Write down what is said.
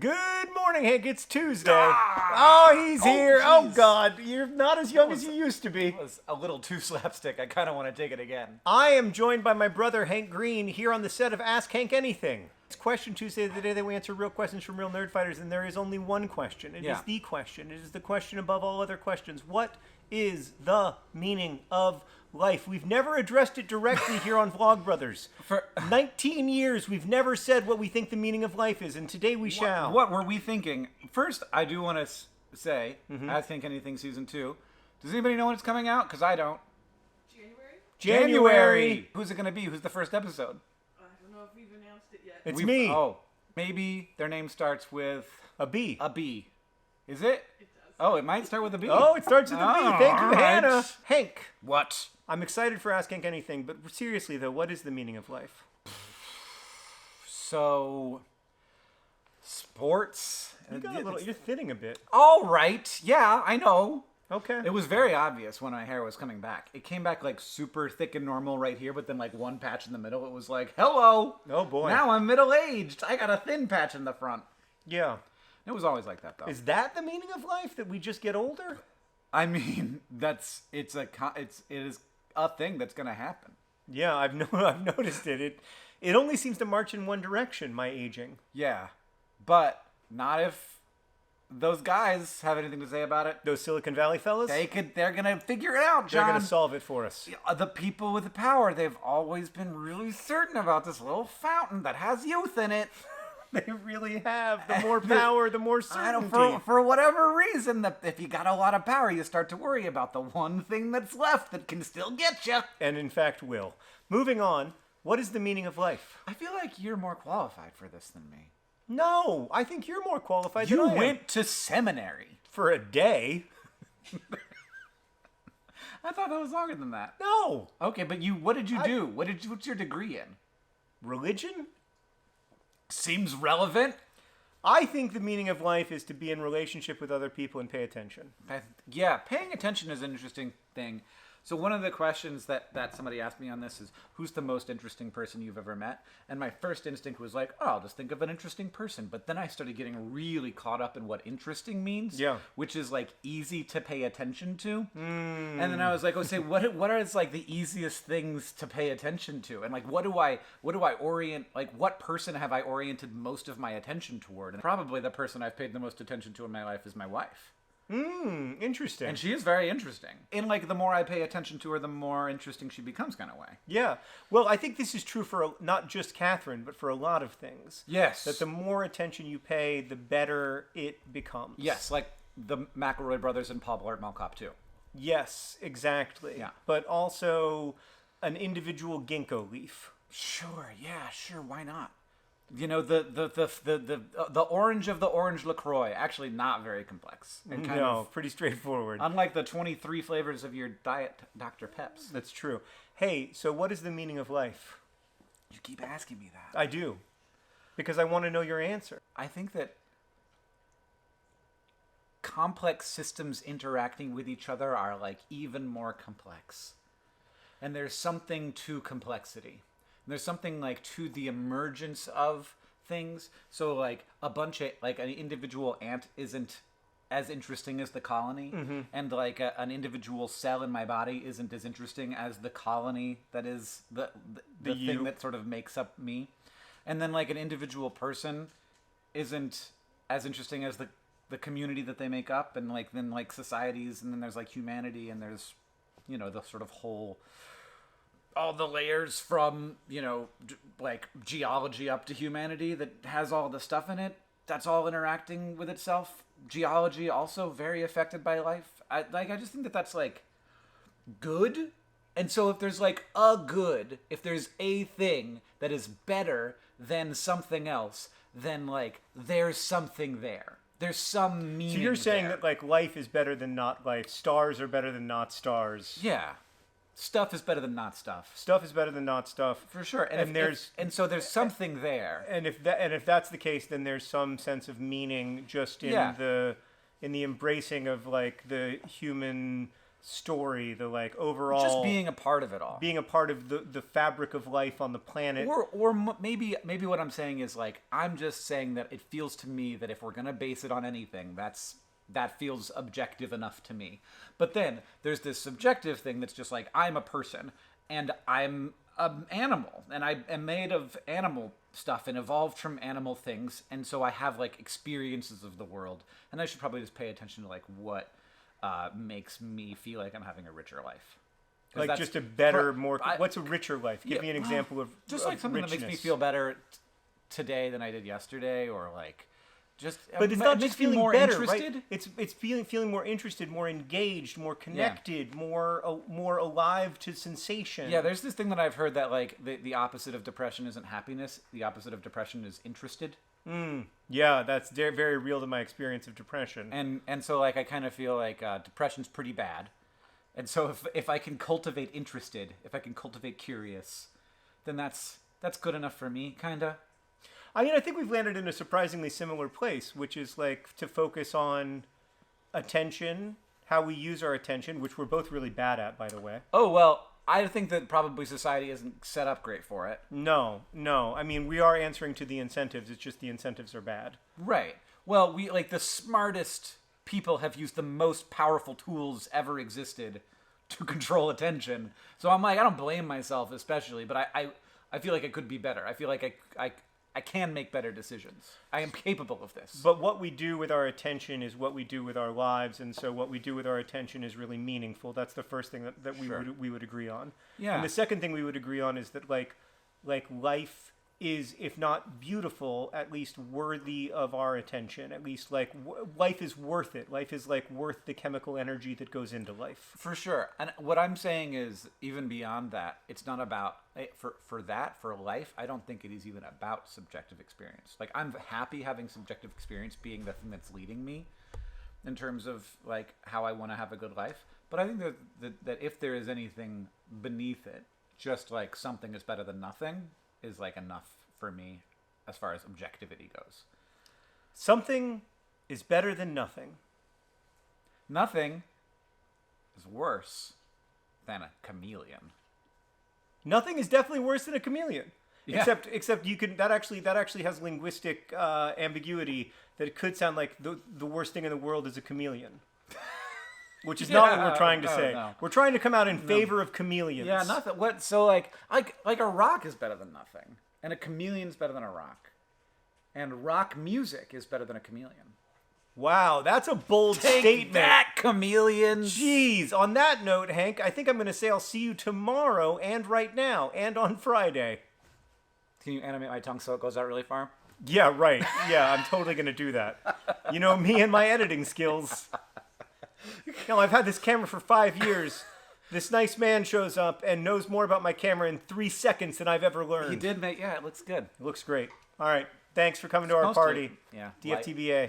Good morning, Hank. It's Tuesday. He's Oh, here. Oh, jeez. God. You're not as young as you used to be. It was a little too slapstick. I kind of want to take it again. I am joined by my brother, Hank Green, here on the set of Ask Hank Anything. It's Question Tuesday, the day that we answer real questions from real nerd fighters, and there is only one question. It is the question. It is the question above all other questions. What is the meaning of life? We've never addressed it directly here on Vlogbrothers. For 19 years, we've never said what we think the meaning of life is, and today we shall. What were we thinking? First, I do want to say, Ask Hank Anything Season 2. Does anybody know when it's coming out? Because I don't. January. Who's it going to be? Who's the first episode? I don't know if we've announced it yet. It's me. Oh, maybe their name starts with A B. a B. Is it? It does. Oh, it might start with a B. Oh, it starts with a B. Oh, Thank you, all right. Hannah. Hank, What? I'm excited for Ask Hank Anything, but seriously, though, what is the meaning of life? So, sports. You're thinning a bit. All right. Yeah, I know. Okay. It was very obvious when my hair was coming back. It came back like super thick and normal right here, but then like one patch in the middle. It was like, hello. Oh, boy. Now I'm middle-aged. I got a thin patch in the front. Yeah. It was always like that though. Is that the meaning of life, that we just get older? I mean, it is a thing that's gonna happen. Yeah, I've noticed it. It only seems to march in one direction, my aging. Yeah, but not if those guys have anything to say about it. Those Silicon Valley fellas? They're gonna figure it out, They're John. going to solve it for us. The people with the power, they've always been really certain about this little fountain that has youth in it. They really have. The more power, the more I don't, certainty. for whatever reason, if you got a lot of power, you start to worry about the one thing that's left that can still get you. And in fact will. Moving on, what is the meaning of life? I feel like you're more qualified for this than me. No, I think you're more qualified You than I am. went to seminary. For a day. I thought that was longer than that. No. Okay, but what did you do? What's your degree in? Religion? Seems relevant. I think the meaning of life is to be in relationship with other people and pay attention. Yeah, paying attention is an interesting thing. So one of the questions that somebody asked me on this is, who's the most interesting person you've ever met? And my first instinct was like, oh, I'll just think of an interesting person. But then I started getting really caught up in what interesting means. Yeah. Which is like easy to pay attention to. And then I was like, oh, say, what are like the easiest things to pay attention to? And like, what do I orient, like what person have I oriented most of my attention toward? And probably the person I've paid the most attention to in my life is my wife. Interesting. And she is very interesting. And like the more I pay attention to her, the more interesting she becomes, kind of way. Yeah. Well, I think this is true for not just Catherine, but for a lot of things. Yes. That the more attention you pay, the better it becomes. Yes, like the McElroy brothers and Paul Blart Mall Cop 2. Yes, exactly. Yeah. But also an individual ginkgo leaf. Sure, yeah, sure, why not? You know, the orange of the orange LaCroix, actually not very complex. And kind of, Pretty straightforward. unlike the 23 flavors of your Diet Dr. Peps. That's true. Hey, so what is the meaning of life? You keep asking me that. I do. Because I want to know your answer. I think that complex systems interacting with each other are like even more complex. And there's something to complexity. There's something like to the emergence of things. So like like an individual ant isn't as interesting as the colony. And like an individual cell in my body isn't as interesting as the colony that is the thing that sort of makes up me. And then like an individual person isn't as interesting as the community that they make up, and like then like societies, and then there's like humanity, and there's, you know, the sort of whole, all the layers from, you know, like geology up to humanity that has all the stuff in it. That's all interacting with itself. Geology also very affected by life. I just think that that's like good. And so if there's like if there's a thing that is better than something else, then like there's something there. There's some meaning. So you're saying there. that like life is better than not life. Stars are better than not stars. Yeah. Stuff is better than not stuff. Stuff is better than not stuff. For sure. And so there's something there. And if that's the case, then there's some sense of meaning just in the embracing of like the human story, the like overall Just being a part of it all. being a part of the fabric of life on the planet. Maybe what I'm saying is like I'm just saying that it feels to me that if we're gonna base it on anything, that feels objective enough to me. But then there's this subjective thing that's just like I'm a person and I'm an animal and I am made of animal stuff and evolved from animal things, and so I have like experiences of the world, and I should probably just pay attention to like what makes me feel like I'm having a richer life. 'Cause Like that's- just a better, for- more. I- What's a richer life? Give me an example of just of like something that makes me richness. feel better today than I did yesterday, or like just. But it's it not makes just me feeling more better, interested. right? It's feeling more interested, more engaged, more connected, more alive to sensation. Yeah, there's this thing that I've heard that like the opposite of depression isn't happiness. The opposite of depression is interested. Yeah, that's very real to my experience of depression. And so like I kind of feel like depression's pretty bad, and so if I can cultivate interested, if I can cultivate curious, then that's good enough for me, kinda. I mean, I think we've landed in a surprisingly similar place, which is like to focus on attention, how we use our attention, which we're both really bad at, by the way. Oh well, I think that probably society isn't set up great for it. No. I mean, we are answering to the incentives. It's just the incentives are bad. Right. Well, we like the smartest people have used the most powerful tools ever existed to control attention. So I'm like, I don't blame myself especially, but I feel like it could be better. I feel like I can make better decisions. I am capable of this. But what we do with our attention is what we do with our lives, and so what we do with our attention is really meaningful. That's the first thing that Sure. we would agree on. Yeah. And the second thing we would agree on is that like life is, if not beautiful, at least worthy of our attention. At least like life is worth it. Life is like worth the chemical energy that goes into life. For sure. And what I'm saying is, even beyond that, it's not about for life. I don't think it is even about subjective experience. Like I'm happy having subjective experience being the thing that's leading me in terms of like how I want to have a good life. But I think that if there is anything beneath it, just like something is better than nothing is like enough for me as far as objectivity goes. Something is better than nothing. Nothing is worse than a chameleon. Nothing is definitely worse than a chameleon. Yeah. Except you can that actually has linguistic ambiguity that it could sound like the worst thing in the world is a chameleon. Which is not what we're trying to say. No. We're trying to come out in favor of chameleons. Yeah, nothing. What? So like a rock is better than nothing, and a chameleon is better than a rock, and rock music is better than a chameleon. Wow, that's a bold Take statement. that, chameleons! Jeez. On that note, Hank, I think I'm going to say I'll see you tomorrow and right now and on Friday. Can you animate my tongue so it goes out really far? Yeah, right. Yeah, I'm totally going to do that. You know me and my editing skills. No, I've had this camera for 5 years. This nice man shows up and knows more about my camera in 3 seconds than I've ever learned. He did make. Yeah, it looks good. It looks great. All right. Thanks for coming to our Supposed to. party. Yeah. DFTBA.